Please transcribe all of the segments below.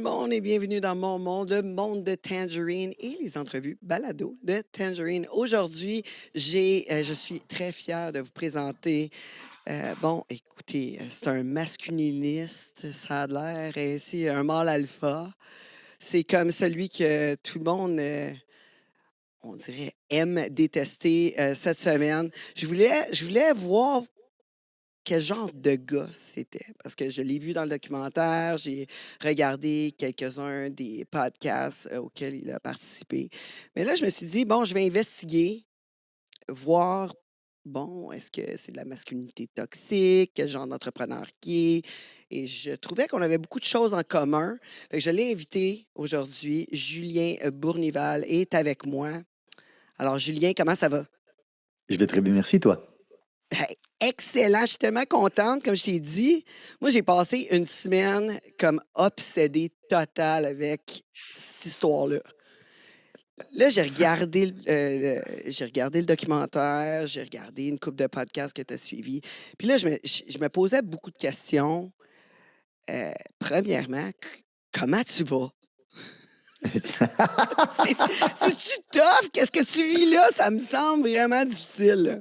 monde et bienvenue dans mon monde, le monde de Tangerine et les entrevues balado de Tangerine. Aujourd'hui, je suis très fière de vous présenter. Bon, écoutez, c'est un masculiniste, ça a l'air, ainsi un mâle alpha. C'est comme celui que tout le monde, on dirait, aime détester cette semaine. Je voulais voir quel genre de gars c'était? Parce que je l'ai vu dans le documentaire, j'ai regardé quelques-uns des podcasts auxquels il a participé. Mais là, je me suis dit, bon, je vais investiguer, voir, bon, est-ce que c'est de la masculinité toxique, quel genre d'entrepreneur qui est. Et je trouvais qu'on avait beaucoup de choses en commun. Fait que je l'ai invité aujourd'hui. Julien Bournival est avec moi. Alors, Julien, comment ça va? Je vais très bien, merci, toi. Hey, excellent, je suis tellement contente, comme je t'ai dit. Moi, j'ai passé une semaine comme obsédée totale avec cette histoire-là. Là, j'ai regardé le documentaire, j'ai regardé une couple de podcasts que tu as suivis. Puis là, je me posais beaucoup de questions. Premièrement, comment tu vas? C'est-tu tough? Qu'est-ce que tu vis là? Ça me semble vraiment difficile, là.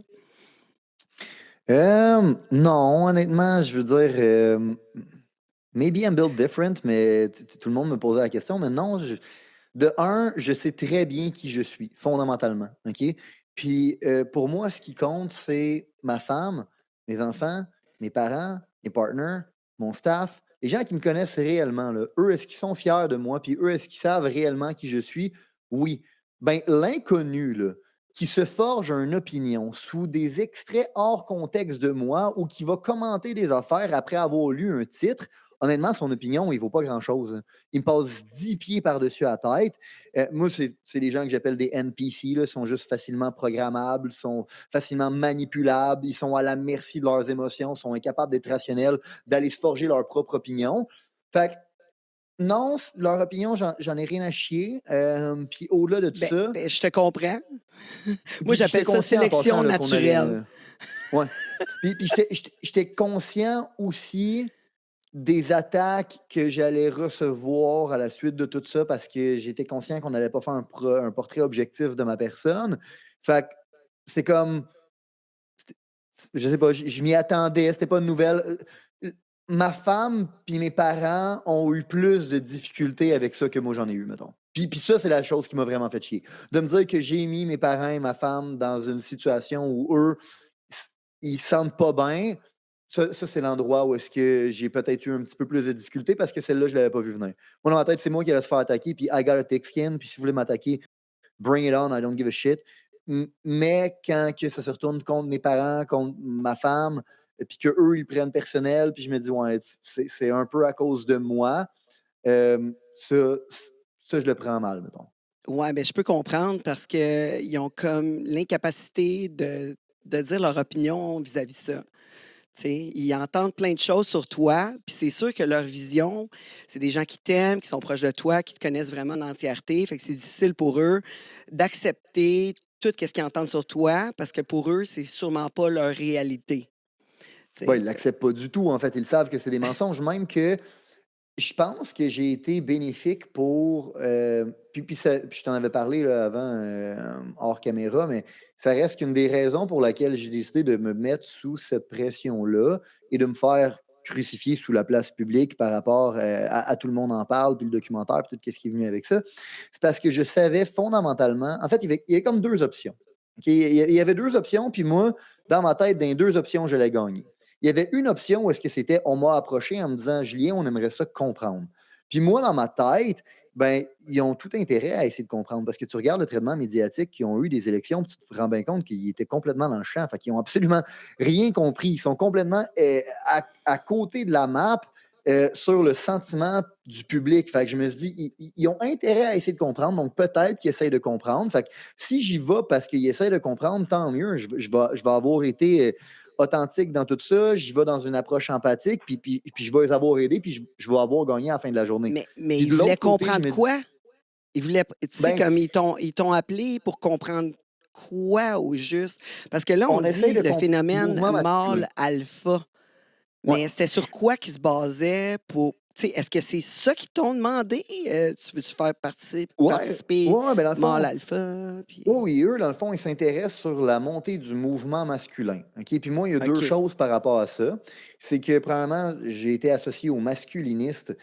Non, honnêtement, je veux dire, maybe I'm built different, mais tout le monde me posait la question, mais non, de un, je sais très bien qui je suis, fondamentalement, OK? Puis pour moi, ce qui compte, c'est ma femme, mes enfants, mes parents, mes partners, mon staff, les gens qui me connaissent réellement, là. Eux, est-ce qu'ils sont fiers de moi? Puis eux, est-ce qu'ils savent réellement qui je suis? Oui. Ben, l'inconnu, là, qui se forge une opinion sous des extraits hors contexte de moi ou qui va commenter des affaires après avoir lu un titre, honnêtement, son opinion, il vaut pas grand-chose, hein. Il me passe 10 pieds par-dessus la tête. Moi, c'est des gens que j'appelle des NPC, là. Ils sont juste facilement programmables, sont facilement manipulables, ils sont à la merci de leurs émotions, sont incapables d'être rationnels, d'aller se forger leur propre opinion. Fait que, non, leur opinion, j'en ai rien à chier. Puis au-delà de tout Ben, ça, ben, je te comprends. Moi, puis j'étais j'appelle ça conscient en passant sélection là, qu'on allait. naturelle. Ouais. Puis j'étais conscient aussi des attaques que j'allais recevoir à la suite de tout ça parce que j'étais conscient qu'on n'allait pas faire un portrait objectif de ma personne. Fait que c'est comme, c'était- je sais pas, je m'y attendais, c'était pas une nouvelle. Ma femme puis mes parents ont eu plus de difficultés avec ça que moi j'en ai eu, mettons. Puis ça, c'est la chose qui m'a vraiment fait chier. De me dire que j'ai mis mes parents et ma femme dans une situation où eux, ils se sentent pas bien, ça, c'est l'endroit où est-ce que j'ai peut-être eu un petit peu plus de difficultés parce que celle-là, je l'avais pas vu venir. Moi, dans ma tête, c'est moi qui allais se faire attaquer, puis I got a thick skin, puis si vous voulez m'attaquer, bring it on, I don't give a shit. Mais quand que ça se retourne contre mes parents, contre ma femme, puis qu'eux, ils prennent personnel, puis je me dis, ouais, c'est un peu à cause de moi, ça, ça, je le prends mal, mettons. Ouais, ben, je peux comprendre parce qu'ils ont comme l'incapacité de dire leur opinion vis-à-vis de ça. Tu sais, ils entendent plein de choses sur toi, puis c'est sûr que leur vision, c'est des gens qui t'aiment, qui sont proches de toi, qui te connaissent vraiment en entièreté. Fait que c'est difficile pour eux d'accepter tout ce qu'ils entendent sur toi parce que pour eux, c'est sûrement pas leur réalité. Tu Bah, sais, ils l'acceptent pas du tout, en fait. Ils savent que c'est des mensonges, même que je pense que j'ai été bénéfique pour, puis je t'en avais parlé là, avant, hors caméra, mais ça reste qu'une des raisons pour laquelle j'ai décidé de me mettre sous cette pression-là et de me faire crucifier sous la place publique par rapport, à tout le monde en parle, puis le documentaire, puis tout ce qui est venu avec ça. C'est parce que je savais fondamentalement en fait, il y avait comme 2 options. OK? Il y avait 2 options, puis moi, dans ma tête, dans les 2 options, je l'ai gagné. Il y avait une option où est-ce que c'était on m'a approché en me disant Julien, on aimerait ça comprendre. Puis moi, dans ma tête, ben, ils ont tout intérêt à essayer de comprendre parce que tu regardes le traitement médiatique qu'ils ont eu des élections, puis tu te rends bien compte qu'ils étaient complètement dans le champ. Fait qu'ils ont absolument rien compris. Ils sont complètement à côté de la map sur le sentiment du public. Fait que je me suis dit, ils ont intérêt à essayer de comprendre, donc peut-être qu'ils essayent de comprendre. Fait que si j'y vais parce qu'ils essayent de comprendre, tant mieux. Je vais avoir été authentique dans tout ça, j'y vais dans une approche empathique, puis je vais les avoir aidés, puis je vais avoir gagné à la fin de la journée. mais Puis ils de voulaient l'autre côté, je comprendre me dis, quoi? Ils voulaient, tu sais, ben, comme ils t'ont appelé pour comprendre quoi au juste? Parce que là, on on essaye dit de le comprendre le phénomène mouvement masculin. mâle alpha. Ouais. Mais c'était sur quoi qu'ils se basaient pour Tu sais, est-ce que c'est ça qu'ils t'ont demandé? Tu veux-tu faire Ouais, participer ouais, ben, dans le mâle fond, alpha? oui, Puis oui, eux, dans le fond, ils s'intéressent sur la montée du mouvement masculin. OK? Puis moi, il y a 2 OK. choses par rapport à ça. C'est que, premièrement, j'ai été associé aux masculinistes,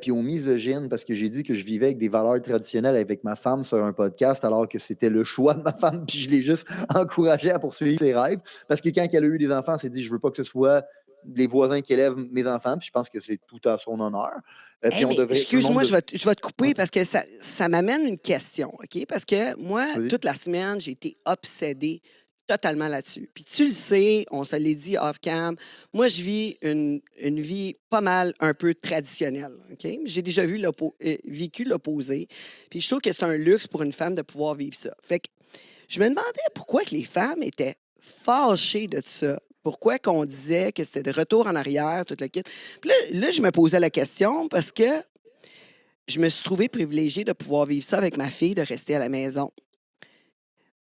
puis aux misogynes parce que j'ai dit que je vivais avec des valeurs traditionnelles avec ma femme sur un podcast, alors que c'était le choix de ma femme, puis je l'ai juste encouragée à poursuivre ses rêves. Parce que quand elle a eu des enfants, elle s'est dit: «Je veux pas que ce soit les voisins qui élèvent mes enfants», puis je pense que c'est tout à son honneur. Puis Hey, on mais devrait tout le monde excuse-moi, de je vais te ouais, couper parce que ça m'amène une question, OK? Parce que moi, vas-y. toute la semaine, j'ai été obsédée totalement là-dessus. Puis tu le sais, on se l'est dit off-cam, moi, je vis une vie pas mal un peu traditionnelle, OK? J'ai déjà vécu l'opposé. Puis je trouve que c'est un luxe pour une femme de pouvoir vivre ça. Fait que je me demandais pourquoi que les femmes étaient fâchées de ça. Pourquoi qu'on disait que c'était de retour en arrière, tout le kit. Puis là, je me posais la question parce que je me suis trouvée privilégiée de pouvoir vivre ça avec ma fille, de rester à la maison.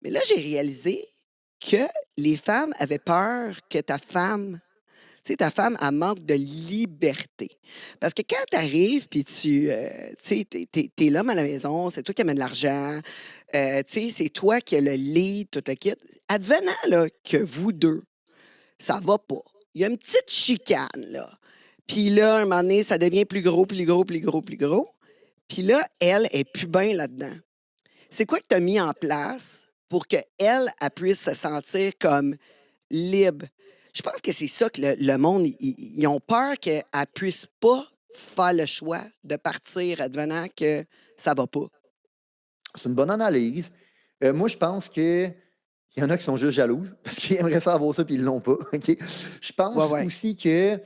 Mais là, j'ai réalisé que les femmes avaient peur que ta femme, elle manque de liberté. Parce que quand tu arrives, puis tu sais, t'es l'homme à la maison, c'est toi qui amène l'argent, tu sais, c'est toi qui as le lead, tout le kit. Advenant, là, que vous deux, ça va pas. Il y a une petite chicane, là. Puis là, un moment donné, ça devient plus gros, plus gros, plus gros, plus gros. Puis là, elle est plus bien là-dedans. C'est quoi que tu as mis en place pour qu'elle, elle puisse se sentir comme libre? Je pense que c'est ça que le monde, ils ont peur qu'elle ne puisse pas faire le choix de partir advenant que ça va pas. C'est une bonne analyse. Moi, je pense que il y en a qui sont juste jalouses parce qu'ils aimeraient ça avoir ça puis ils l'ont pas, OK? Je Ouais, pense ouais. aussi que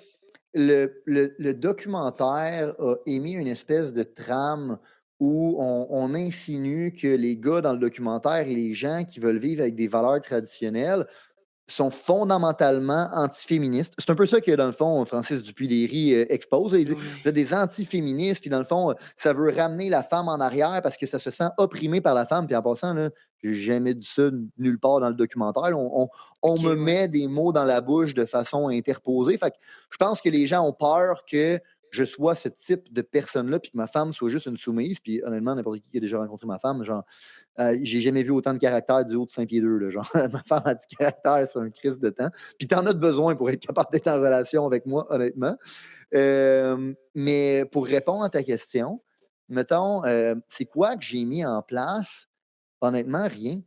le documentaire a émis une espèce de trame où on insinue que les gars dans le documentaire et les gens qui veulent vivre avec des valeurs traditionnelles sont fondamentalement antiféministes. C'est un peu ça que, dans le fond, Francis Dupuis-Déry expose. Là. Il dit, Ouais. vous êtes des antiféministes, puis dans le fond, ça veut ramener la femme en arrière parce que ça se sent opprimé par la femme. Puis en passant, là, j'ai jamais dit ça nulle part dans le documentaire. On OK, me ouais. met des mots dans la bouche de façon interposée. Fait que je pense que les gens ont peur que je sois ce type de personne-là, puis que ma femme soit juste une soumise. Puis honnêtement, n'importe qui a déjà rencontré ma femme, genre, j'ai jamais vu autant de caractère du haut de 5 pieds 2. Là, genre, ma femme a du caractère sur un crise de temps. Puis t'en as besoin pour être capable d'être en relation avec moi, honnêtement. Mais pour répondre à ta question, mettons, c'est quoi que j'ai mis en place? Honnêtement, rien.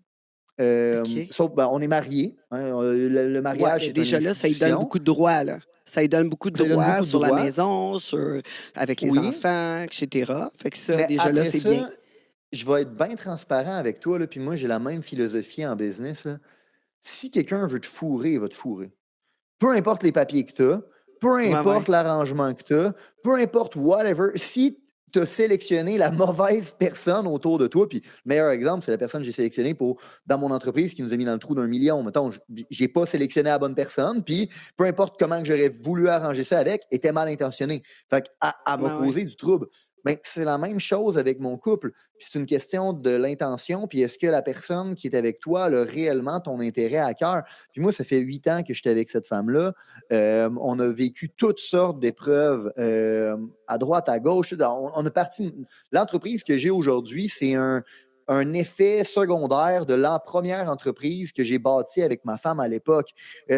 OK. Sauf, ben, on est mariés. Hein, le Ouais, mariage, ben c'est une déjà là, ça lui donne institution. beaucoup de droits, là. Ça lui donne beaucoup de Ça lui donne droits beaucoup de sur la droits. maison, avec les Oui. enfants, et cetera. Fait que ça, Mais déjà là, après c'est bien. ça, je vais être bien transparent avec toi. Là, puis moi, j'ai la même philosophie en business. Là. Si quelqu'un veut te fourrer, il va te fourrer. Peu importe les papiers que tu as, peu Ouais, importe ouais. l'arrangement que tu as, peu importe whatever, si tu as sélectionné la mauvaise personne autour de toi, puis le meilleur exemple, c'est la personne que j'ai sélectionnée dans mon entreprise qui nous a mis dans le trou d'1 million. Mettons, j'ai pas sélectionné la bonne personne, puis peu importe comment que j'aurais voulu arranger ça avec, était mal intentionné. Fait qu'elle m'a Ouais, ouais. causé du trouble. Ben, c'est la même chose avec mon couple. Puis c'est une question de l'intention, puis est-ce que la personne qui est avec toi a réellement ton intérêt à cœur? Puis moi, ça fait 8 ans que je suis avec cette femme-là. On a vécu toutes sortes d'épreuves à droite, à gauche. On a parti. L'entreprise que j'ai aujourd'hui, c'est un effet secondaire de la première entreprise que j'ai bâtie avec ma femme à l'époque.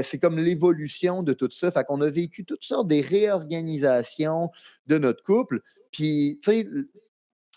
C'est comme l'évolution de tout ça. Fait qu'on a vécu toutes sortes des réorganisations de notre couple. Puis, tu sais,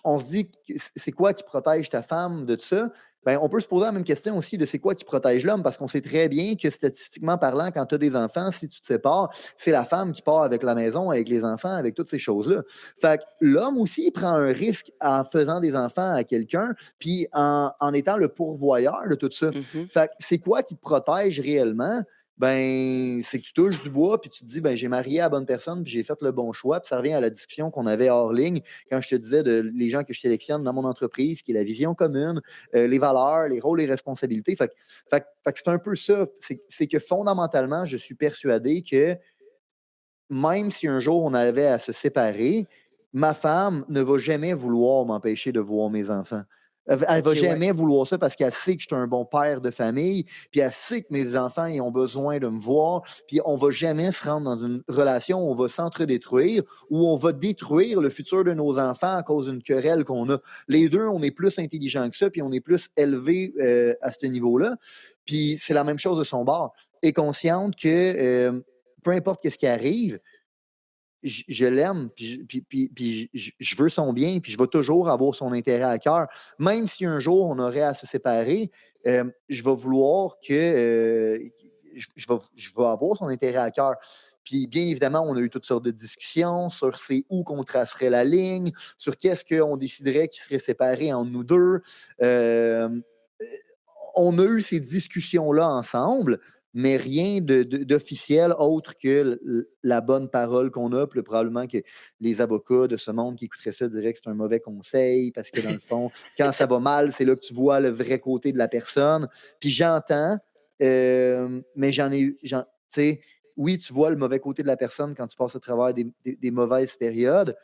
on se dit, c'est quoi qui protège ta femme de ça? Ben, on peut se poser la même question aussi de c'est quoi qui protège l'homme, parce qu'on sait très bien que statistiquement parlant, quand tu as des enfants, si tu te sépares, c'est la femme qui part avec la maison, avec les enfants, avec toutes ces choses-là. Fait que l'homme aussi, il prend un risque en faisant des enfants à quelqu'un, puis en étant le pourvoyeur de tout ça. Mhm. Fait que c'est quoi qui te protège réellement? Ben, c'est que tu touches du bois, puis tu te dis, ben, j'ai marié la bonne personne, puis j'ai fait le bon choix, puis ça revient à la discussion qu'on avait hors ligne quand je te disais de les gens que je sélectionne dans mon entreprise, qui est la vision commune, les valeurs, les rôles, les responsabilités. Fait que c'est un peu ça. C'est que fondamentalement, je suis persuadé que même si un jour on avait à se séparer, ma femme ne va jamais vouloir m'empêcher de voir mes enfants. Elle va OK, ouais. jamais vouloir ça parce qu'elle sait que je suis un bon père de famille, puis elle sait que mes enfants, ils ont besoin de me voir, puis on va jamais se rendre dans une relation où on va s'entre-détruire, où on va détruire le futur de nos enfants à cause d'une querelle qu'on a. Les 2, on est plus intelligents que ça, puis on est plus élevés, à ce niveau-là. Puis c'est la même chose de son bord. Elle est consciente que, peu importe qu'est-ce qui arrive, je l'aime, puis je veux son bien, puis je vais toujours avoir son intérêt à cœur. Même si un jour on aurait à se séparer, je vais vouloir que je vais avoir son intérêt à cœur. Puis bien évidemment, on a eu toutes sortes de discussions sur c'est où qu'on tracerait la ligne, sur qu'est-ce qu'on déciderait qui serait séparé entre nous deux. Euh, on a eu ces discussions-là ensemble, mais rien d'officiel autre que la bonne parole qu'on a. Puis probablement que les avocats de ce monde qui écouteraient ça diraient que c'est un mauvais conseil parce que dans le fond, quand ça va mal, c'est là que tu vois le vrai côté de la personne. Puis j'entends, mais tu sais, oui, tu vois le mauvais côté de la personne quand tu passes à travers des mauvaises périodes,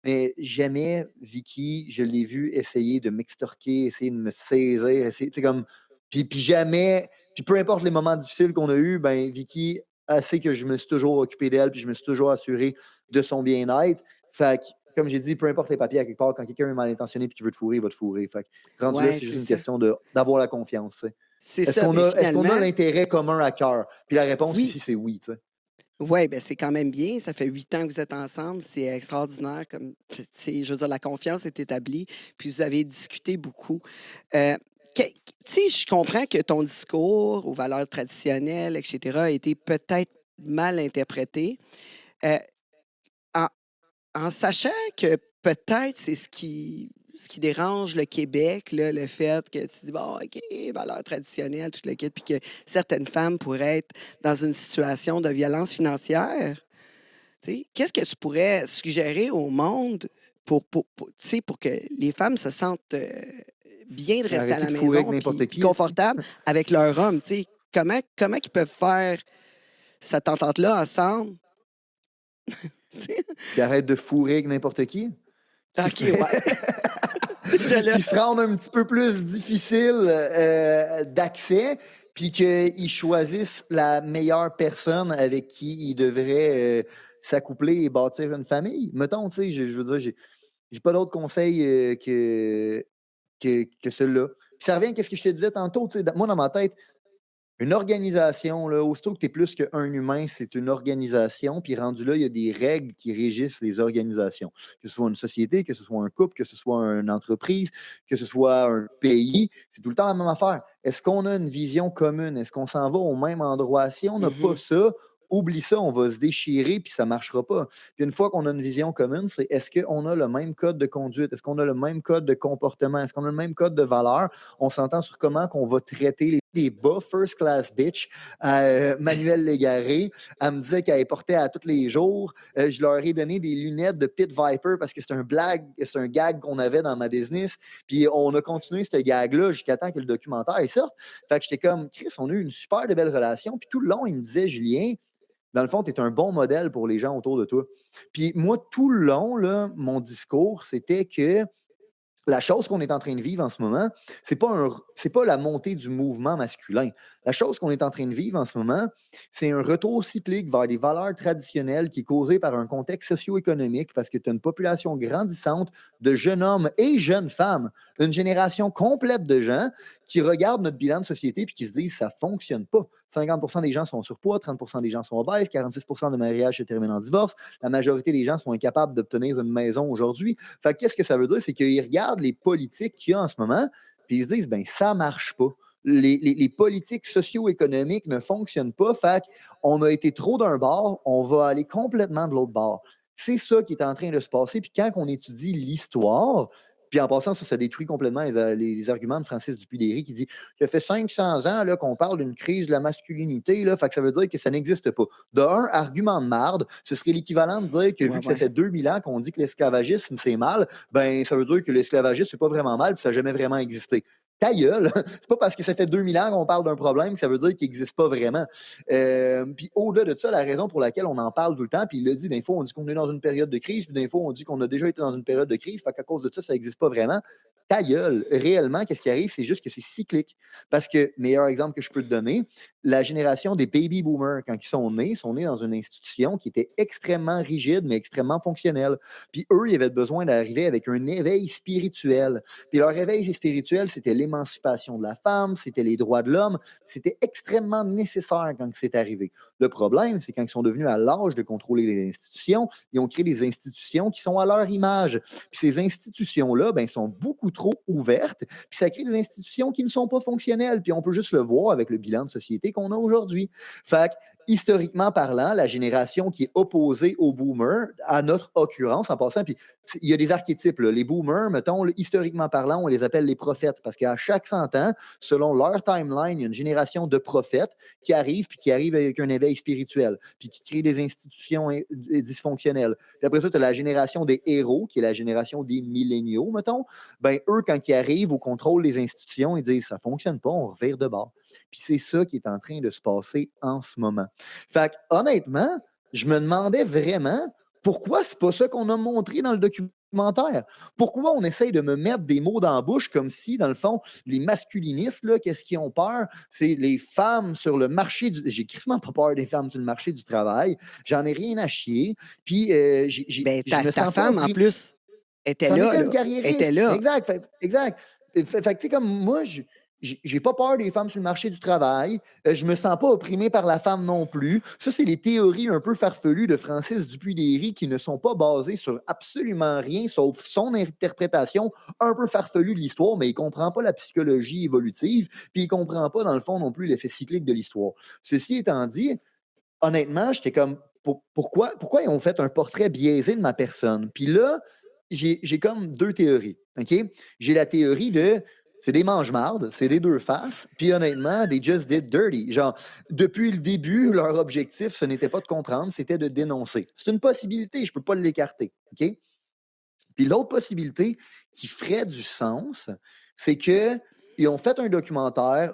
mais jamais Vicky, je l'ai vu essayer de m'extorquer, essayer de me saisir, essayer, tu sais, comme. Puis jamais, puis peu importe les moments difficiles qu'on a eus, ben Vicky, elle sait que je me suis toujours occupé d'elle, puis je me suis toujours assuré de son bien-être. Fait que, comme j'ai dit, peu importe les papiers à quelque part, quand quelqu'un est mal intentionné et qu'il veut te fourrer, il va te fourrer. Fait que, rendu là, Ouais, c'est c'est juste une ça. question d'avoir la confiance. Tu sais. C'est ça, mais Est-ce qu'on a finalement l'intérêt commun à cœur? Puis la réponse oui, ici, c'est oui. Tu sais. ouais, ben, c'est quand même bien. Ça fait 8 ans que vous êtes ensemble. C'est extraordinaire comme, tu sais, je veux dire, la confiance est établie, puis vous avez discuté beaucoup. Heu, tu sais, je comprends que ton discours aux valeurs traditionnelles et cetera a été peut-être mal interprété, heu, en en sachant que peut-être c'est ce qui dérange le Québec, là, le fait que tu dis: «Bon, OK, valeurs traditionnelles, tout le kit», puis que certaines femmes pourraient être dans une situation de violence financière. Tu sais, qu'est-ce que tu pourrais suggérer au monde tu sais, pour que les femmes se sentent, bien de rester à Arrêtez la de fourrer avec maison n'importe puis qui ici. confortables avec leur homme, tu sais? Comment ils peuvent faire cette entente-là ensemble? Tu sais? Qui arrête de fourrer avec n'importe qui OK, ouais. fait Déjà là. qui se rendent un petit peu plus difficile d'accès, puis qu'ils choisissent la meilleure personne avec qui ils devraient s'accoupler et bâtir une famille. Mettons, tu sais, je veux dire, j'ai pas d'autres conseils que celui-là. Puis ça revient à ce que je te disais tantôt, tu sais, moi, dans ma tête, une organisation, là, aussitôt que tu es plus qu'un humain, c'est une organisation. Puis rendu là, il y a des règles qui régissent les organisations. Que ce soit une société, que ce soit un couple, que ce soit une entreprise, que ce soit un pays, c'est tout le temps la même affaire. Est-ce qu'on a une vision commune? Est-ce qu'on s'en va au même endroit? Si on n'a pas Mmh. ça, oublie ça, on va se déchirer puis ça ne marchera pas. Puis une fois qu'on a une vision commune, c'est est-ce qu'on a le même code de conduite? Est-ce qu'on a le même code de comportement? Est-ce qu'on a le même code de valeur? On s'entend sur comment qu'on va traiter les bas first class bitch à Manuel Légaré. Elle me disait qu'elle les portait à tous les jours. Je leur ai donné des lunettes de Pit Viper parce que c'est un gag qu'on avait dans ma business. Puis on a continué ce gag-là jusqu'à temps que le documentaire sorte. Fait que j'étais comme, Chris, on a eu une super de belle relation. Puis tout le long, il me disait, Julien, dans le fond, tu es un bon modèle pour les gens autour de toi. Puis moi, tout le long, là, mon discours, c'était que la chose qu'on est en train de vivre en ce moment, c'est pas la montée du mouvement masculin. La chose qu'on est en train de vivre en ce moment, c'est un retour cyclique vers des valeurs traditionnelles qui est causé par un contexte socio-économique parce que tu as une population grandissante de jeunes hommes et jeunes femmes, une génération complète de gens qui regardent notre bilan de société et qui se disent ça fonctionne pas. 50% des gens sont en surpoids, 30% des gens sont obèses, 46% de mariages se terminent en divorce, la majorité des gens sont incapables d'obtenir une maison aujourd'hui. Fait qu'est-ce que ça veut dire? C'est qu'ils regardent les politiques qu'il y a en ce moment, puis ils se disent, ben ça marche pas. Les politiques socio-économiques ne fonctionnent pas, fait qu'on a été trop d'un bord, on va aller complètement de l'autre bord. C'est ça qui est en train de se passer. Puis quand on étudie l'histoire, puis en passant, ça détruit complètement les arguments de Francis Dupudéry qui dit ça fait 500 ans là, qu'on parle d'une crise de la masculinité, là, fait que ça veut dire que ça n'existe pas. De un, argument de marde, ce serait l'équivalent de dire que Ouais, vu que ça ouais. fait 2000 ans qu'on dit que l'esclavagisme c'est mal, ben ça veut dire que l'esclavagisme c'est pas vraiment mal puis ça n'a jamais vraiment existé. ta gueule, c'est pas parce que ça fait 2000 ans qu'on parle d'un problème que ça veut dire qu'il n'existe pas vraiment. Puis au-delà de ça, la raison pour laquelle on en parle tout le temps, puis il le dit, des fois, on dit qu'on est dans une période de crise, puis des fois, on dit qu'on a déjà été dans une période de crise, fait qu'à cause de ça n'existe pas vraiment. Ta gueule, réellement, qu'est-ce qui arrive? C'est juste que c'est cyclique. Parce que, meilleur exemple que je peux te donner, la génération des baby boomers, quand ils sont nés dans une institution qui était extrêmement rigide, mais extrêmement fonctionnelle. Puis eux, ils avaient besoin d'arriver avec un éveil spirituel. Puis leur éveil spirituel, c'était l'émancipation de la femme, c'était les droits de l'homme. C'était extrêmement nécessaire quand c'est arrivé. Le problème, c'est quand ils sont devenus à l'âge de contrôler les institutions, ils ont créé des institutions qui sont à leur image. Puis ces institutions-là, ben, sont beaucoup trop ouvertes, puis ça crée des institutions qui ne sont pas fonctionnelles. Puis on peut juste le voir avec le bilan de société qu'on a aujourd'hui. Fait que, historiquement parlant, la génération qui est opposée aux boomers, à notre occurrence, en passant, puis il y a des archétypes. Là. Les boomers, mettons, là, historiquement parlant, on les appelle les prophètes parce qu'à chaque 100 ans, selon leur timeline, il y a une génération de prophètes qui arrivent avec un éveil spirituel, puis qui créent des institutions dysfonctionnelles. Puis après ça, tu as la génération des héros, qui est la génération des milléniaux, mettons. Ben, eux, quand ils arrivent au contrôle des institutions, ils disent ça ne fonctionne pas, on revire de bord. Puis c'est ça qui est en train de se passer en ce moment. Fait que, honnêtement, je me demandais vraiment pourquoi c'est pas ça qu'on a montré dans le documentaire. Pourquoi on essaye de me mettre des mots dans la bouche comme si, dans le fond, les masculinistes, là, qu'est-ce qu'ils ont peur? C'est les femmes sur le marché du... J'ai crissement pas peur des femmes sur le marché du travail. J'en ai rien à chier. Puis, Ben, je me ta sens pas femme, en plus, était c'en là, était une là. Était carriériste. là. Exact. Exact. Fait que, tu sais, comme moi, j'ai pas peur des femmes sur le marché du travail. Je me sens pas opprimé par la femme non plus. Ça, c'est les théories un peu farfelues de Francis Dupuy-Léry qui ne sont pas basées sur absolument rien sauf son interprétation un peu farfelue de l'histoire, mais il comprend pas la psychologie évolutive, puis il comprend pas, dans le fond, non plus l'effet cyclique de l'histoire. Ceci étant dit, honnêtement, j'étais comme, pourquoi ils ont fait un portrait biaisé de ma personne? Puis là, j'ai comme deux théories. OK? J'ai la théorie de c'est des mange-mardes, c'est des deux faces, puis honnêtement, they just did dirty. Genre, depuis le début, leur objectif, ce n'était pas de comprendre, c'était de dénoncer. C'est une possibilité, je ne peux pas l'écarter. OK? Puis l'autre possibilité qui ferait du sens, c'est qu'ils ont fait un documentaire,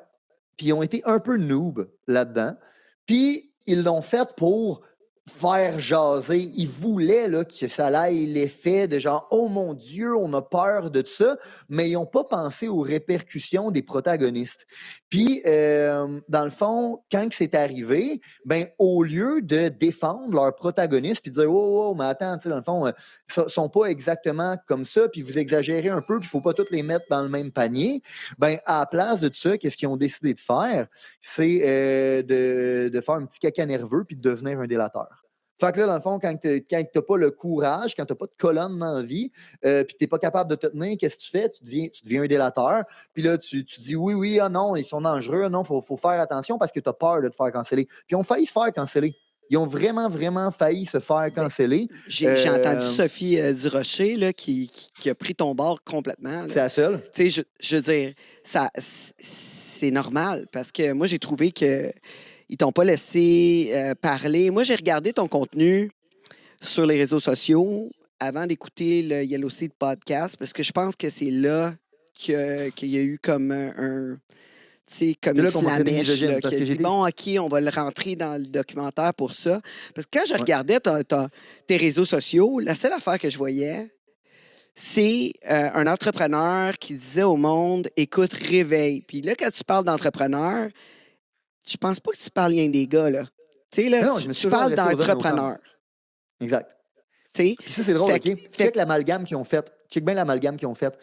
puis ils ont été un peu noob là-dedans, puis ils l'ont fait pour faire jaser. Ils voulaient là, que ça ait l'effet de genre « Oh mon Dieu, on a peur de ça », mais ils n'ont pas pensé aux répercussions des protagonistes. Puis, dans le fond, quand c'est arrivé, ben, au lieu de défendre leurs protagonistes puis de dire « Oh, oh, mais attends, tu sais, dans le fond, ils sont pas exactement comme ça, puis vous exagérez un peu, puis il faut pas tous les mettre dans le même panier », ben, à la place de ça, qu'est-ce qu'ils ont décidé de faire? C'est de faire un petit caca nerveux puis de devenir un délateur. Fait que là, dans le fond, quand tu n'as pas le courage, quand tu n'as pas de colonne dans la vie, puis tu n'es pas capable de te tenir, qu'est-ce que tu fais? Tu deviens un délateur. Puis là, tu dis oui, oui, ah non, ils sont dangereux, non, faut faire attention parce que tu as peur de te faire canceller. Puis ils ont failli se faire canceller. Ils ont vraiment, vraiment failli se faire Ben, canceller. j'ai entendu Sophie Durocher là, qui a pris ton bord complètement. C'est la seule. Tu sais, je veux dire, c'est normal parce que moi, j'ai trouvé que ils t'ont pas laissé parler. Moi, j'ai regardé ton contenu sur les réseaux sociaux avant d'écouter le Yellow Seed podcast parce que je pense que c'est là qu'il y a eu comme tu sais, comme C'est une là qu'on m'a traité de flamèche misogyne là, parce qui a que j'ai dit dit. bon, OK, on va le rentrer dans le documentaire pour ça. Parce que quand je Ouais. regardais tes réseaux sociaux, la seule affaire que je voyais, c'est un entrepreneur qui disait au monde écoute, réveille. Puis là, quand tu parles d'entrepreneur, je pense pas que tu parles rien des gars, là. Tu sais, là, Mais non, je me suis tu toujours parles adressé aux hommes et aux femmes. d'entrepreneur. Exact. Tu sais, Puis ça, c'est drôle, fait, OK? Check l'amalgame qu'ils ont fait. Check bien l'amalgame qu'ils ont fait.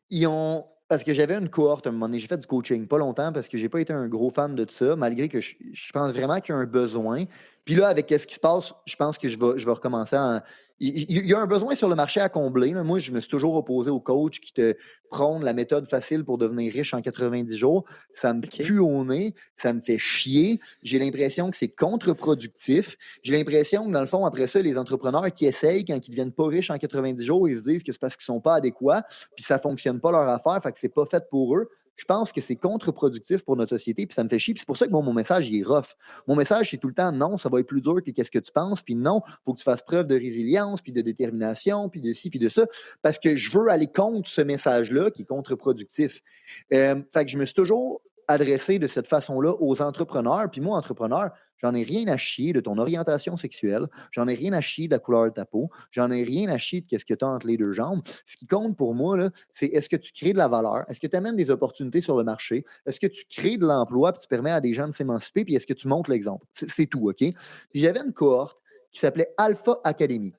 Ils ont. Parce que j'avais une cohorte à un moment donné, j'ai fait du coaching, pas longtemps, parce que j'ai pas été un gros fan de ça, malgré que je pense vraiment qu'il y a un besoin. Puis là, avec ce qui se passe, je pense que je vais recommencer à. Il y a un besoin sur le marché à combler. Là. Moi, je me suis toujours opposé aux coachs qui te prônent la méthode facile pour devenir riche en 90 jours. Ça me OK. pue au nez, ça me fait chier. J'ai l'impression que c'est contre-productif. J'ai l'impression que, dans le fond, après ça, les entrepreneurs qui essayent, quand ils ne deviennent pas riches en 90 jours, ils se disent que c'est parce qu'ils ne sont pas adéquats, puis ça ne fonctionne pas leur affaire, fait que c'est pas fait pour eux. Je pense que c'est contre-productif pour notre société, puis ça me fait chier. Puis c'est pour ça que mon message, il est rough. Mon message, c'est tout le temps non, ça va être plus dur que qu'est-ce que tu penses, puis non, il faut que tu fasses preuve de résilience. confiance, puis de détermination, puis de ci, puis de ça, parce que je veux aller contre ce message-là qui est contre-productif. Fait que je me suis toujours adressé de cette façon-là aux entrepreneurs. Puis moi, entrepreneur, j'en ai rien à chier de ton orientation sexuelle, j'en ai rien à chier de la couleur de ta peau, j'en ai rien à chier de qu'est-ce que tu as entre les deux jambes. Ce qui compte pour moi, là, c'est est-ce que tu crées de la valeur, est-ce que tu amènes des opportunités sur le marché, est-ce que tu crées de l'emploi, puis tu permets à des gens de s'émanciper, puis est-ce que tu montres l'exemple. C'est tout, OK? Puis j'avais une cohorte qui s'appelait Alpha Academy.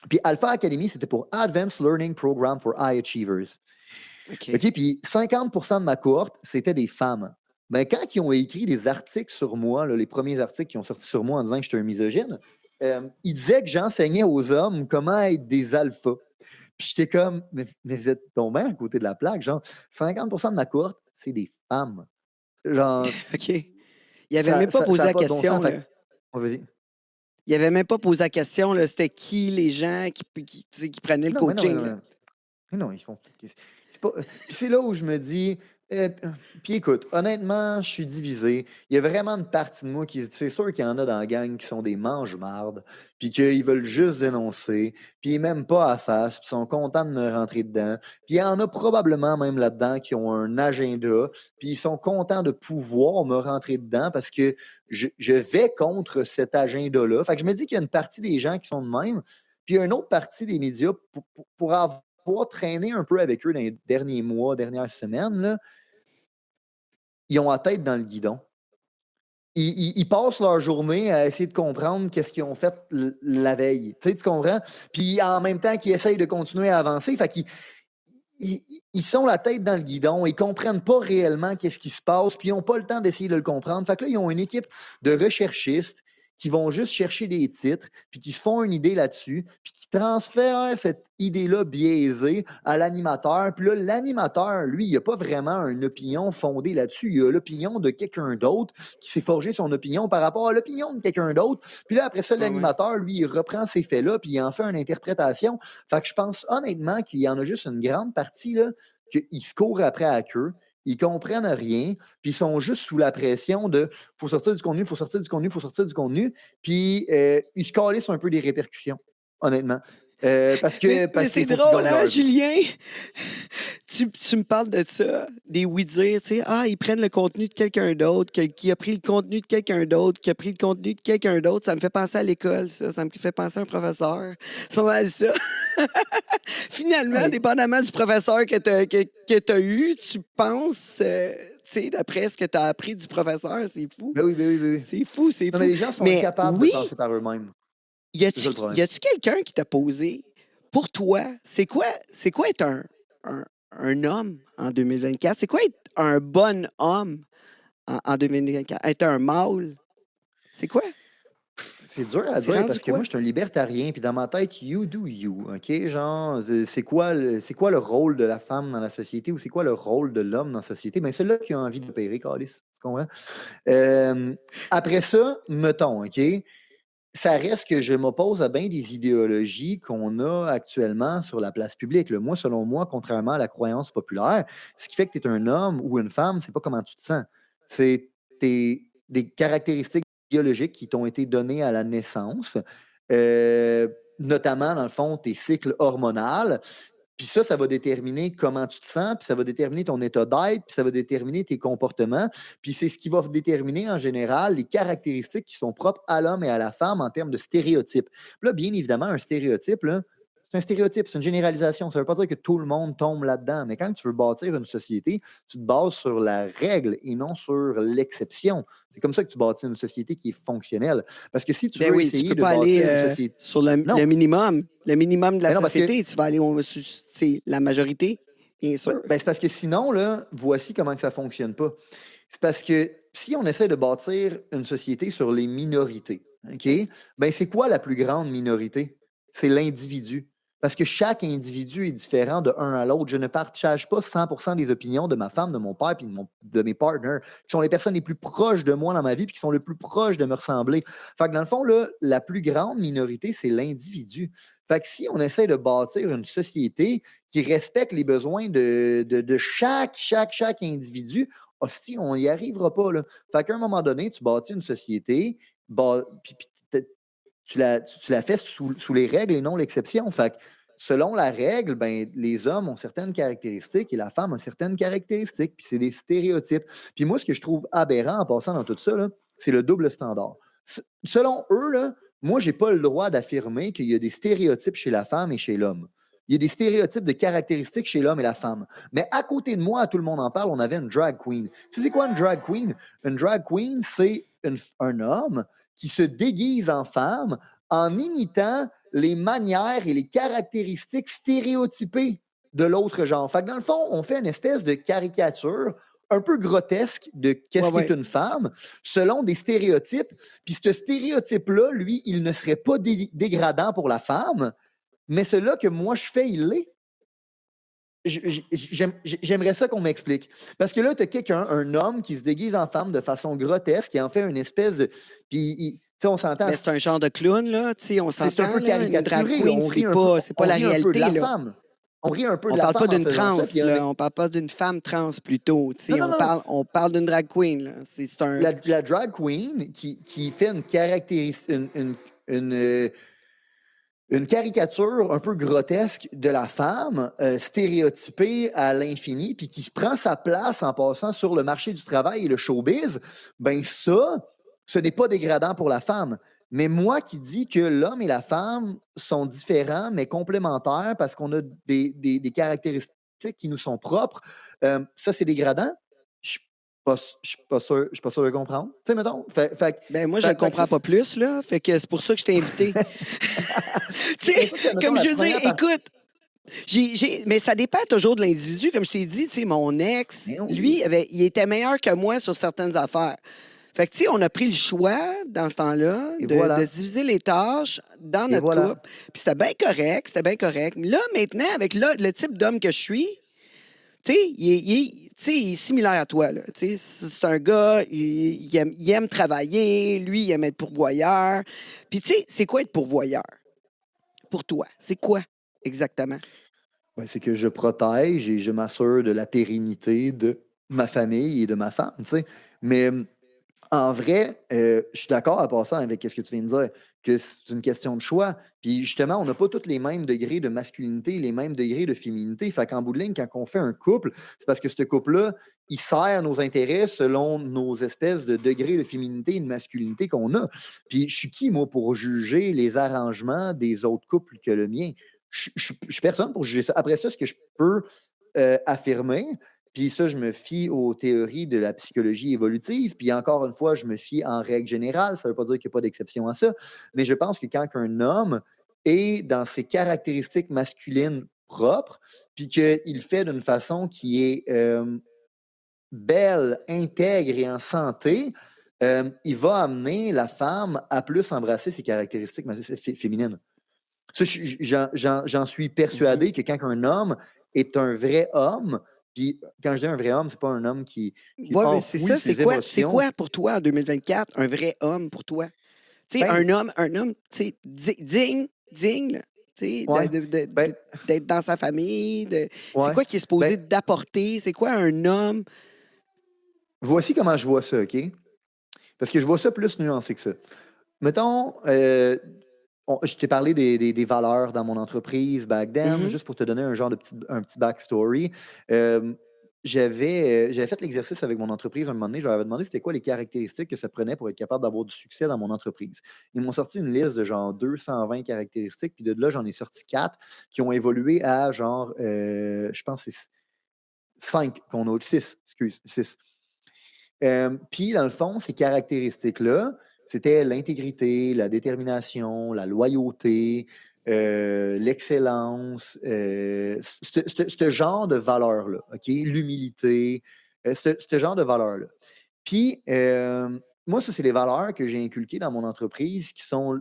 Puis Alpha Academy, c'était pour Advanced Learning Program for High Achievers. OK. OK, puis 50% de ma cohorte, c'était des femmes. Ben, quand ils ont écrit des articles sur moi, là, les premiers articles qui ont sorti sur moi en disant que j'étais un misogyne, ils disaient que j'enseignais aux hommes comment être des alphas. Puis j'étais comme, mais vous êtes tombé à côté de la plaque. Genre, 50% de ma cohorte, c'est des femmes. Genre, OK. Il avait même pas posé ça a la pas de bon question, sens. Fait là. vas-y. Il avait même pas posé la question, là, c'était qui les gens tu sais, qui prenaient le Non, mais non, mais non, coaching, mais là? non. Mais non, ils font. C'est pas... Puis c'est là où je me dis. Puis écoute, honnêtement, je suis divisé. Il y a vraiment une partie de moi qui. C'est sûr qu'il y en a dans la gang qui sont des mange-mardes, puis qu'ils veulent juste dénoncer, puis même pas à face, puis sont contents de me rentrer dedans. Puis il y en a probablement même là-dedans qui ont un agenda, puis ils sont contents de pouvoir me rentrer dedans parce que je vais contre cet agenda-là. Fait que je me dis qu'il y a une partie des gens qui sont de même, puis il y a une autre partie des médias pour avoir traîné un peu avec eux dans les derniers mois, dernières semaines, là, ils ont la tête dans le guidon. Ils passent leur journée à essayer de comprendre qu'est-ce qu'ils ont fait la veille. Tu sais, tu comprends? Puis en même temps qu'ils essayent de continuer à avancer, fait qu'ils ils sont la tête dans le guidon, ils comprennent pas réellement qu'est-ce qui se passe, puis ils n'ont pas le temps d'essayer de le comprendre. Fait que là, ils ont une équipe de recherchistes qui vont juste chercher des titres, puis qui se font une idée là-dessus, puis qui transfèrent cette idée-là biaisée à l'animateur. Puis là, l'animateur, lui, il n'a pas vraiment une opinion fondée là-dessus. Il a l'opinion de quelqu'un d'autre qui s'est forgé son opinion par rapport à l'opinion de quelqu'un d'autre. Puis là, après ça, Ouais, ouais. l'animateur, lui, il reprend ces faits-là, puis il en fait une interprétation. Fait que je pense honnêtement qu'il y en a juste une grande partie là, qu'ils se courent après à queue, ils comprennent rien, puis ils sont juste sous la pression de faut sortir du contenu, faut sortir du contenu, faut sortir du contenu, puis ils se calissent un peu des répercussions, honnêtement. Parce Mais, que mais parce c'est qu'il faut qu'ils drôle, gagnent hein, leur vie. Julien? Tu me parles de ça, des oui-dire, tu sais, ils prennent le contenu de quelqu'un d'autre, qui a pris le contenu de quelqu'un d'autre, qui a pris le contenu de quelqu'un d'autre. Ça me fait penser à l'école, ça. Ça me fait penser à un professeur. C'est pas mal ça. Finalement, Oui, dépendamment du professeur que eu, tu penses, tu sais, d'après ce que tu as appris du professeur, c'est fou. ben oui, ben oui, ben oui. C'est fou, c'est Non, mais fou. les gens sont Mais incapables de oui, penser par eux-mêmes. C'est ça le y problème. a-tu quelqu'un qui t'a posé, pour toi, c'est quoi être un homme en 2024? C'est quoi être un bon homme en 2024? Être un mâle? C'est quoi? C'est dur à C'est dire rendu parce que moi, quoi? je suis un libertarien, puis dans ma tête, you do you, OK? Genre, c'est quoi le rôle de la femme dans la société ou c'est quoi le rôle de l'homme dans la société? Bien, celui-là qui a envie d'opérer, Calis, tu comprends? Euh, Après ça, mettons, OK? Ça reste que je m'oppose à bien des idéologies qu'on a actuellement sur la place publique. Là. Moi, selon moi, contrairement à la croyance populaire, ce qui fait que tu es un homme ou une femme, c'est pas comment tu te sens. C'est des caractéristiques biologiques qui t'ont été données à la naissance, euh, notamment, dans le fond, tes cycles hormonaux. Puis ça va déterminer comment tu te sens, puis ça va déterminer ton état d'être, puis ça va déterminer tes comportements. Puis c'est ce qui va déterminer en général les caractéristiques qui sont propres à l'homme et à la femme en termes de stéréotypes. Puis là, bien évidemment, un stéréotype, là, c'est un stéréotype, c'est une généralisation. Ça ne veut pas dire que tout le monde tombe là-dedans. Mais quand tu veux bâtir une société, tu te bases sur la règle et non sur l'exception. C'est comme ça que tu bâtis une société qui est fonctionnelle. Parce que si tu Ben veux oui, tu essayer peux de pas aller bâtir une société... sur Non, le minimum de la mais non, parce que société. Tu vas aller c'est la majorité, bien sûr. c'est parce que sinon, là, voici comment que ça fonctionne pas. C'est parce que si on essaie de bâtir une société sur les minorités, OK? Ben, c'est quoi la plus grande minorité? C'est l'individu. Parce que chaque individu est différent de un à l'autre. Je ne partage pas 100% des opinions de ma femme, de mon père, puis de mes partners, qui sont les personnes les plus proches de moi dans ma vie, puis qui sont le plus proches de me ressembler. Fait que dans le fond, là, la plus grande minorité, c'est l'individu. Fait que si on essaie de bâtir une société qui respecte les besoins de chaque individu, hostie, on n'y arrivera pas. Là. Fait qu'à un moment donné, tu bâtis une société, puis tu la fais sous les règles et non l'exception. Fait que selon la règle, ben, les hommes ont certaines caractéristiques et la femme a certaines caractéristiques, puis c'est des stéréotypes. Puis moi, ce que je trouve aberrant en passant dans tout ça, là, c'est le double standard. Selon eux, là, moi, j'ai pas le droit d'affirmer qu'il y a des stéréotypes chez la femme et chez l'homme. Il y a des stéréotypes de caractéristiques chez l'homme et la femme. Mais à côté de moi, tout le monde en parle, on avait une drag queen. Tu sais, c'est quoi une drag queen? Une drag queen, c'est un homme qui se déguise en femme en imitant les manières et les caractéristiques stéréotypées de l'autre genre. Fait que dans le fond, on fait une espèce de caricature un peu grotesque de Ouais, qu'est-ce qu'est ouais. une femme selon des stéréotypes. Puis ce stéréotype-là, lui, il ne serait pas dégradant pour la femme, mais celui-là que moi je fais, il l'est. J'aimerais ça qu'on m'explique. Parce que là, tu as quelqu'un, un homme qui se déguise en femme de façon grotesque, qui en fait une espèce de. Puis, tu sais, on s'entend, Mais c'est un genre de clown, là. Tu sais, on c'est un s'entend, peu là. Une drag caricaturé. Là. queen, c'est pas On la rit un peu de réalité, la là. femme. On rit un peu On de la parle pas femme en d'une faisant trans, ça. Puis là. On parle pas d'une femme trans plutôt. Tu non, sais, non, on non. parle, on parle d'une drag queen, là. C'est un. La drag queen qui fait une caractéristique, une caricature un peu grotesque de la femme, stéréotypée à l'infini, puis qui prend sa place en passant sur le marché du travail et le showbiz, ben ça, ce n'est pas dégradant pour la femme. Mais moi qui dis que l'homme et la femme sont différents, mais complémentaires parce qu'on a des caractéristiques qui nous sont propres, ça, c'est dégradant? Je je suis pas sûr de comprendre. Tu sais, mettons, Ben, moi, je le fait que ça, comprends pas plus, là. Fait que c'est pour ça que je t'ai invité. Tu mais sais, ça, c'est, mettons, comme la je veux dire, première partie. écoute, mais ça dépend toujours de l'individu. Comme je t'ai dit, tu sais, mon ex, Mais oui. lui, il était meilleur que moi sur certaines affaires. Fait que, tu sais, on a pris le choix, dans ce temps-là, Et de voilà. se diviser les tâches dans Et notre voilà. couple. Puis c'était bien correct, c'était bien correct. Là, maintenant, avec le type d'homme que je suis, tu sais, tu sais, il est similaire à toi, là. Tu sais, c'est un gars, il aime travailler, lui, il aime être pourvoyeur. Puis, tu sais, c'est quoi être pourvoyeur pour toi? C'est quoi exactement? Ouais, c'est que je protège et je m'assure de la pérennité de ma famille et de ma femme, tu sais. Mais en vrai, je suis d'accord en passant avec ce que tu viens de dire, que c'est une question de choix. Puis justement, on n'a pas tous les mêmes degrés de masculinité, les mêmes degrés de féminité. Fait qu'en bout de ligne, quand on fait un couple, c'est parce que ce couple-là, il sert nos intérêts selon nos espèces de degrés de féminité et de masculinité qu'on a. Puis je suis qui, moi, pour juger les arrangements des autres couples que le mien? Je suis personne pour juger ça. Après ça, ce que je peux affirmer, puis ça, je me fie aux théories de la psychologie évolutive. Puis encore une fois, je me fie en règle générale. Ça ne veut pas dire qu'il n'y a pas d'exception à ça. Mais je pense que quand un homme est dans ses caractéristiques masculines propres, puis qu'il fait d'une façon qui est belle, intègre et en santé, il va amener la femme à plus embrasser ses caractéristiques féminines. Ça, j'en suis Mhm. persuadé que quand un homme est un vrai homme, puis quand je dis un vrai homme, c'est pas un homme qui Oui, mais c'est enfouit ça. C'est ses quoi, c'est émotions. quoi pour toi en 2024 un vrai homme pour toi? Tu sais, Ben, un homme, tu sais, digne, là, tu sais, ouais, ben, d'être dans sa famille. C'est ouais. quoi qui est Ben, supposé d'apporter? C'est quoi un homme? voici comment je vois ça, OK? Parce que je vois ça plus nuancé que ça. Mettons, je t'ai parlé des valeurs dans mon entreprise back then, Mhm. juste pour te donner un petit backstory. J'avais fait l'exercice avec mon entreprise un moment donné. Je leur avais demandé c'était quoi les caractéristiques que ça prenait pour être capable d'avoir du succès dans mon entreprise. Ils m'ont sorti une liste de genre 220 caractéristiques, puis de là, j'en ai sorti 4 qui ont évolué à genre, je pense que c'est 5 qu'on a, 6, excuse, 6. Puis, dans le fond, ces caractéristiques-là, c'était l'intégrité, la détermination, la loyauté, l'excellence, ce genre de valeurs-là, OK? L'humilité, ce genre de valeurs-là. Puis, moi, ça, c'est les valeurs que j'ai inculquées dans mon entreprise qui sont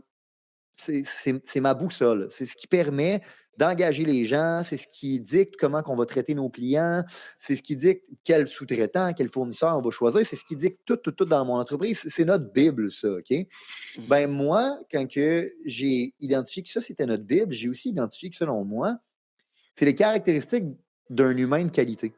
c'est ma boussole. C'est ce qui permet d'engager les gens, c'est ce qui dicte comment on va traiter nos clients, c'est ce qui dicte quel sous-traitant, quel fournisseur on va choisir, c'est ce qui dicte tout dans mon entreprise. C'est notre Bible, ça, OK? Ben Mhm. moi, quand que j'ai identifié que ça, c'était notre Bible, j'ai aussi identifié que selon moi, c'est les caractéristiques d'un humain de qualité.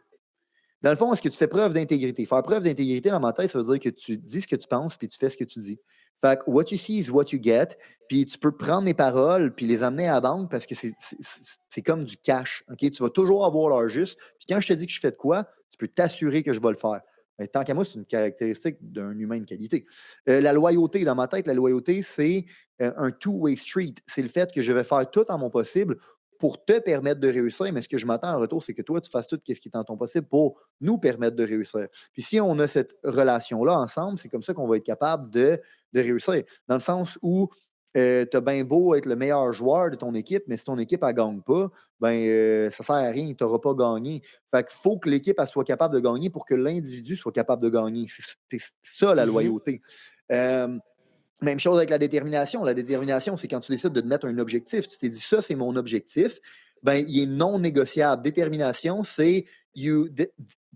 Dans le fond, est-ce que tu fais preuve d'intégrité? Faire preuve d'intégrité dans ma tête, ça veut dire que tu dis ce que tu penses puis tu fais ce que tu dis. Fait que what you see is what you get. Puis tu peux prendre mes paroles puis les amener à la banque parce que c'est comme du cash. OK? Tu vas toujours avoir l'heure juste. Puis quand je te dis que je fais de quoi, tu peux t'assurer que je vais le faire. Ben, tant qu'à moi, c'est une caractéristique d'un humain de qualité. La loyauté, dans ma tête, la loyauté, c'est un two-way street. C'est le fait que je vais faire tout en mon possible pour te permettre de réussir, mais ce que je m'attends en retour, c'est que toi, tu fasses tout ce qui est en ton possible pour nous permettre de réussir. Puis si on a cette relation-là ensemble, c'est comme ça qu'on va être capable de réussir. Dans le sens où tu as bien beau être le meilleur joueur de ton équipe, mais si ton équipe ne gagne pas, ça ne sert à rien, tu n'auras pas gagné. Fait qu'il faut que l'équipe elle soit capable de gagner pour que l'individu soit capable de gagner. C'est ça la Mhm. loyauté. Même chose avec la détermination. La détermination, c'est quand tu décides de te mettre un objectif. Tu t'es dit, ça, c'est mon objectif. Ben, il est non négociable. Détermination, c'est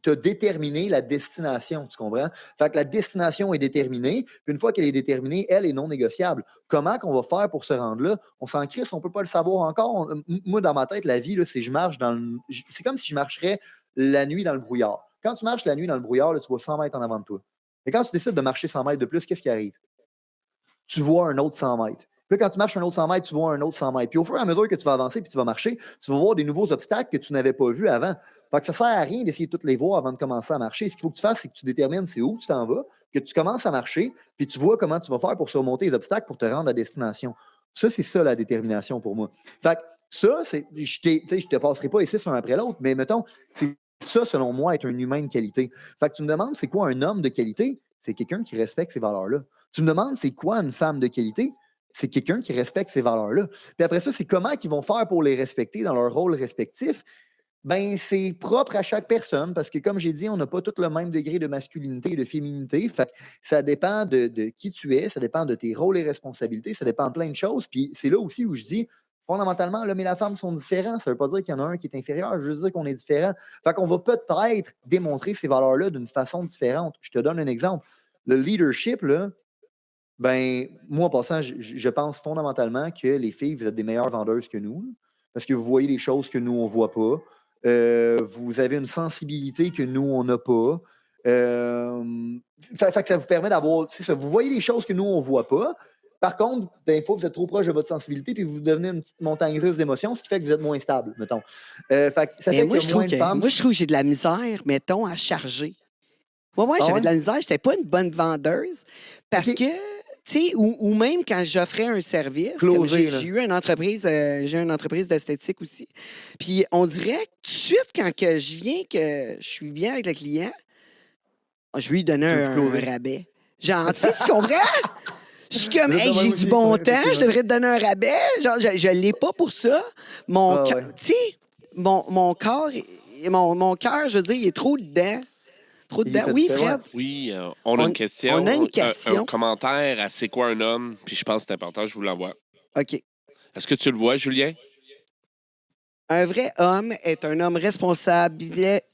te déterminer la destination. Tu comprends? Fait que la destination est déterminée. Puis une fois qu'elle est déterminée, elle est non négociable. Comment qu'on va faire pour se rendre là? On s'en crisse, on ne peut pas le savoir encore. Moi, dans ma tête, la vie, là, c'est je marche dans le. C'est comme si je marcherais la nuit dans le brouillard. Quand tu marches la nuit dans le brouillard, là, tu vois 100 mètres en avant de toi. Et quand tu décides de marcher 100 mètres de plus, qu'est-ce qui arrive? Tu vois un autre 100 mètres. Puis là, quand tu marches un autre 100 mètres, tu vois un autre 100 mètres. Puis au fur et à mesure que tu vas avancer puis tu vas marcher, tu vas voir des nouveaux obstacles que tu n'avais pas vus avant. Fait que ça ne sert à rien d'essayer de toutes les voir avant de commencer à marcher. Ce qu'il faut que tu fasses, c'est que tu détermines c'est où tu t'en vas, que tu commences à marcher, puis tu vois comment tu vas faire pour surmonter les obstacles pour te rendre à destination. Ça, c'est ça la détermination pour moi. Fait que ça, je te passerai pas ici sur un après l'autre, mais mettons, c'est ça, selon moi, être un humain de qualité. Fait que tu me demandes, c'est quoi un homme de qualité? C'est quelqu'un qui respecte ces valeurs-là. Tu me demandes, c'est quoi une femme de qualité? C'est quelqu'un qui respecte ces valeurs-là. Puis après ça, c'est comment ils vont faire pour les respecter dans leur rôle respectif? Ben, c'est propre à chaque personne parce que, comme j'ai dit, on n'a pas tous le même degré de masculinité et de féminité. Fait que ça dépend de qui tu es, ça dépend de tes rôles et responsabilités, ça dépend de plein de choses. Puis c'est là aussi où je dis, fondamentalement, l'homme et la femme sont différents. Ça ne veut pas dire qu'il y en a un qui est inférieur, je veux dire qu'on est différent. Fait qu'on va peut-être démontrer ces valeurs-là d'une façon différente. Je te donne un exemple. Le leadership, là, ben, moi, en passant, je pense fondamentalement que les filles, vous êtes des meilleures vendeuses que nous, là, parce que vous voyez des choses que nous, on ne voit pas. Vous avez une sensibilité que nous, on n'a pas. Fait que ça vous permet d'avoir. C'est ça, vous voyez des choses que nous, on ne voit pas. Par contre, des fois, vous êtes trop proche de votre sensibilité, puis vous devenez une petite montagne russe d'émotions, ce qui fait que vous êtes moins stable, mettons. Fait que ça Mais fait qu'il y a moins de femmes. moi, je trouve que j'ai de la misère, mettons, à charger. Moi, Ah j'avais ouais? de la misère, j'étais pas une bonne vendeuse parce OK. que, tu sais, ou même quand j'offrais un service, comme Closer, là. j'ai eu j'ai une entreprise d'esthétique aussi. Puis on dirait que tout de suite, quand que je viens, que je suis bien avec le client, je lui donne Tu veux plus un closer. rabais. Genre, tu comprends? Je suis comme, Vous êtes hey, de même j'ai du aussi, bon ouais, temps, je effectivement. devrais te donner un rabais. Genre, je l'ai pas pour ça. Mon Ah cœur, ouais. tu sais, mon corps, mon cœur, je veux dire, il est trop dedans. Trop Il est dedans. fait Oui, différent. Ouais. Fred, Oui, on a on, une on a une question, un question. commentaire à c'est quoi un homme, puis je pense que c'est important, je vous l'envoie. OK. Est-ce que tu le vois, Julien? Un vrai homme est un homme responsable,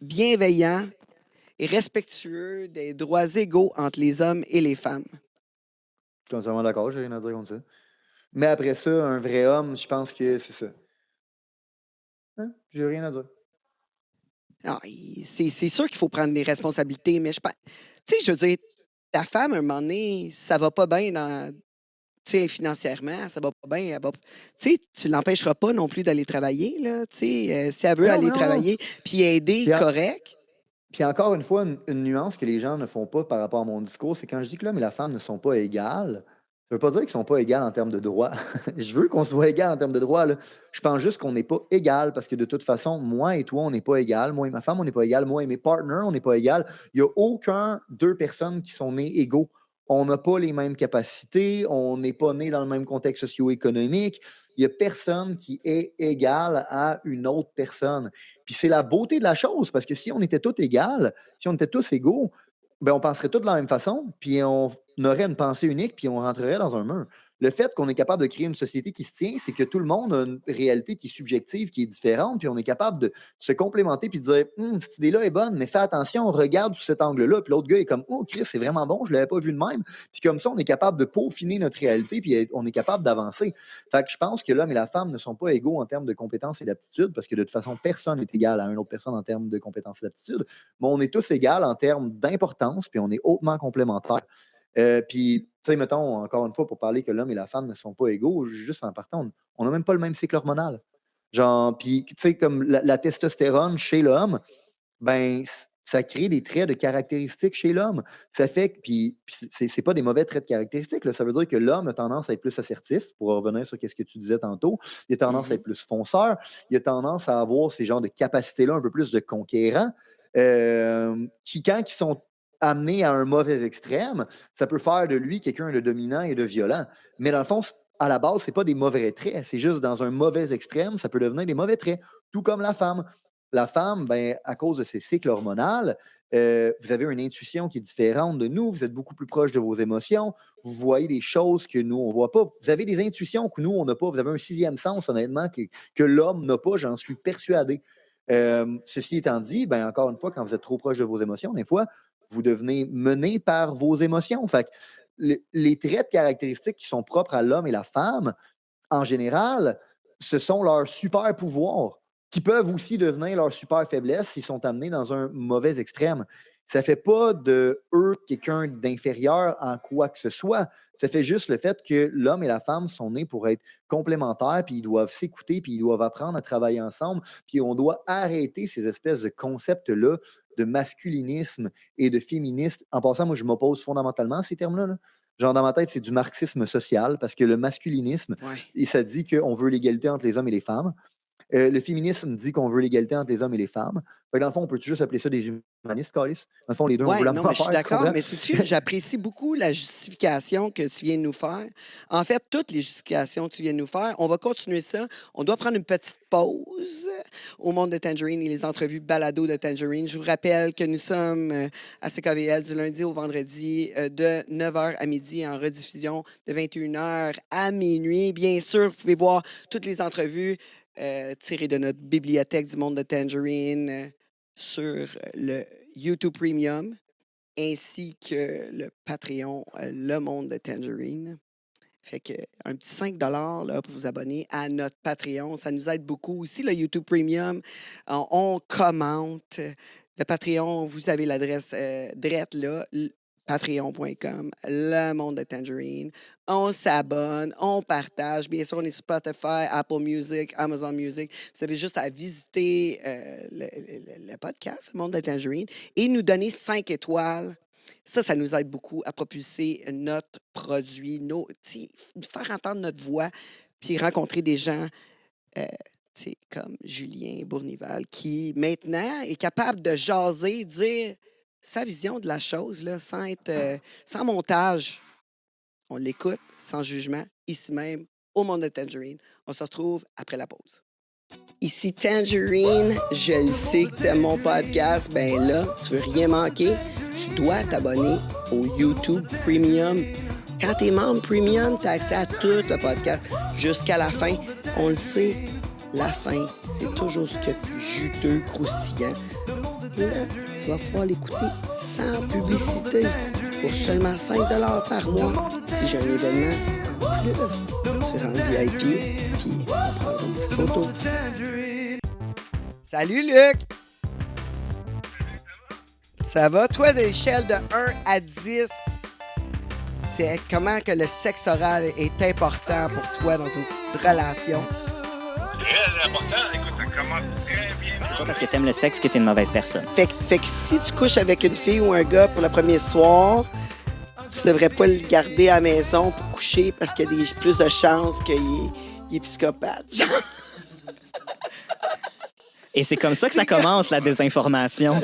bienveillant et respectueux des droits égaux entre les hommes et les femmes. Je suis entièrement d'accord, j'ai rien à dire contre ça. Mais après ça, un vrai homme, je pense que c'est ça. Hein? J'ai rien à dire. Ah, c'est sûr qu'il faut prendre des responsabilités, mais je pense. Tu sais, je veux dire, ta femme, à un moment donné, ça va pas bien tu sais, financièrement, ça va pas bien. Tu sais, tu l'empêcheras pas non plus d'aller travailler, là. Tu sais, si elle veut Mais aller non, non. travailler puis aider, Puis, correct. puis encore une fois, une nuance que les gens ne font pas par rapport à mon discours, c'est quand je dis que l'homme et la femme ne sont pas égales, ça veut pas dire qu'ils sont pas égales en termes de droits. Je veux qu'on soit égal en termes de droits, là. Je pense juste qu'on n'est pas égal parce que de toute façon, moi et toi, on n'est pas égal. Moi et ma femme, on n'est pas égal. Moi et mes partners, on n'est pas égal. Il n'y a aucun deux personnes qui sont nées égaux. On n'a pas les mêmes capacités, on n'est pas né dans le même contexte socio-économique. Il n'y a personne qui est égal à une autre personne. Puis c'est la beauté de la chose, parce que si on était tous égaux, si on était tous égaux, ben on penserait tous de la même façon, puis on aurait une pensée unique, puis on rentrerait dans un mur. le fait qu'on est capable de créer une société qui se tient, c'est que tout le monde a une réalité qui est subjective, qui est différente, puis on est capable de se complémenter puis de dire cette idée-là est bonne, mais fais attention, regarde sous cet angle-là. Puis l'autre gars est comme oh, Chris, c'est vraiment bon, je ne l'avais pas vu de même. Puis comme ça, on est capable de peaufiner notre réalité, puis on est capable d'avancer. Fait que je pense que l'homme et la femme ne sont pas égaux en termes de compétences et d'aptitudes, parce que de toute façon, personne n'est égal à une autre personne en termes de compétences et d'aptitudes, mais on est tous égaux en termes d'importance, puis on est hautement complémentaires. Puis, tu sais, mettons, encore une fois, pour parler que l'homme et la femme ne sont pas égaux, juste en partant, on n'a même pas le même cycle hormonal. Genre, puis, tu sais, comme la testostérone chez l'homme, ben, ça crée des traits de caractéristiques chez l'homme. Ça fait que, puis c'est pas des mauvais traits de caractéristiques, là. Ça veut dire que l'homme a tendance à être plus assertif, pour revenir sur ce que tu disais tantôt. Il a tendance à être plus fonceur. Il a tendance à avoir ces genres de capacités-là un peu plus de conquérant, qui, quand ils sont amené à un mauvais extrême, ça peut faire de lui quelqu'un de dominant et de violent. Mais dans le fond, à la base, ce n'est pas des mauvais traits. C'est juste dans un mauvais extrême, ça peut devenir des mauvais traits. Tout comme la femme. La femme, ben, à cause de ses cycles hormonaux, vous avez une intuition qui est différente de nous. Vous êtes beaucoup plus proche de vos émotions. Vous voyez des choses que nous, on ne voit pas. Vous avez des intuitions que nous, on n'a pas. Vous avez un sixième sens, honnêtement, que l'homme n'a pas. J'en suis persuadé. Ceci étant dit, ben, encore une fois, quand vous êtes trop proche de vos émotions, des fois, vous devenez mené par vos émotions. Fait que les traits de caractéristiques qui sont propres à l'homme et la femme, en général, ce sont leurs super pouvoirs qui peuvent aussi devenir leurs super faiblesses s'ils sont amenés dans un mauvais extrême. Ça ne fait pas de eux quelqu'un d'inférieur en quoi que ce soit. Ça fait juste le fait que l'homme et la femme sont nés pour être complémentaires, puis ils doivent s'écouter, puis ils doivent apprendre à travailler ensemble, puis on doit arrêter ces espèces de concepts-là de masculinisme et de féminisme. En passant, moi, je m'oppose fondamentalement à ces termes-là, là. Genre, dans ma tête, c'est du marxisme social, parce que le masculinisme, et ça dit qu'on veut l'égalité entre les hommes et les femmes. Le féminisme dit qu'on veut l'égalité entre les hommes et les femmes. Fait que dans le fond, on peut juste appeler ça des humanistes, Carlis? Dans le fond, les deux, on veut la même je suis affaire, tu d'accord, comprends? mais sais-tu, j'apprécie beaucoup la justification que tu viens de nous faire. En fait, toutes les justifications que tu viens de nous faire, on va continuer ça. On doit prendre une petite pause au monde de Tangerine et les entrevues balado de Tangerine. Je vous rappelle que nous sommes à CKVL du lundi au vendredi de 9h à midi en rediffusion de 21h à minuit. Bien sûr, vous pouvez voir toutes les entrevues tirées de notre bibliothèque du monde de Tangerine sur le YouTube Premium ainsi que le Patreon Le Monde de Tangerine. Fait que un petit 5 là, pour vous abonner à notre Patreon, ça nous aide beaucoup. Aussi, le YouTube Premium, on commente. Le Patreon, vous avez l'adresse drette là, patreon.com, Le Monde de Tangerine. On s'abonne, on partage. Bien sûr, on est sur Spotify, Apple Music, Amazon Music. Vous avez juste à visiter le podcast, Le Monde de Tangerine, et nous donner 5 étoiles. Ça nous aide beaucoup à propulser notre produit, faire entendre notre voix, puis rencontrer des gens comme Julien Bournival, qui maintenant est capable de jaser, dire sa vision de la chose, là, sans montage. On l'écoute sans jugement, ici même, au Monde de Tangerine. On se retrouve après la pause. Ici Tangerine, je le sais que t'aimes mon podcast. Ben là, tu veux rien manquer, tu dois t'abonner au YouTube Premium. Quand t'es membre Premium, t'as accès à tout le podcast jusqu'à la fin. On le sait, la fin, c'est toujours ce qu'il y a de plus juteux, croustillant. Là, tu vas pouvoir l'écouter sans publicité pour seulement 5 $ par mois. Si j'ai un événement en plus, tu rentres VIP, puis on prend une petite photo. Salut Luc! Ça va? Toi, de l'échelle de 1 à 10, c'est comment que le sexe oral est important pour toi dans une relation? Très important. Écoute, ça commence très bien. C'est pas parce que t'aimes le sexe que t'es une mauvaise personne. Fait que si tu couches avec une fille ou un gars pour le premier soir, tu devrais pas le garder à la maison pour coucher parce qu'il y a plus de chances qu'il est psychopathe. Et c'est comme ça que ça commence, la désinformation.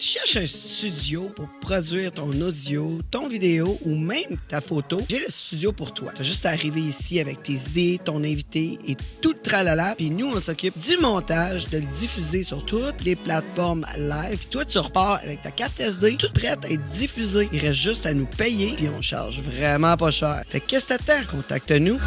Tu cherches un studio pour produire ton audio, ton vidéo ou même ta photo? J'ai le studio pour toi. Tu as juste à arriver ici avec tes idées, ton invité et tout le tralala. Puis nous, on s'occupe du montage, de le diffuser sur toutes les plateformes live. Puis toi, tu repars avec ta carte SD, toute prête à être diffusée. Il reste juste à nous payer, puis on charge vraiment pas cher. Fait que qu'est-ce que t'attends? Contacte-nous.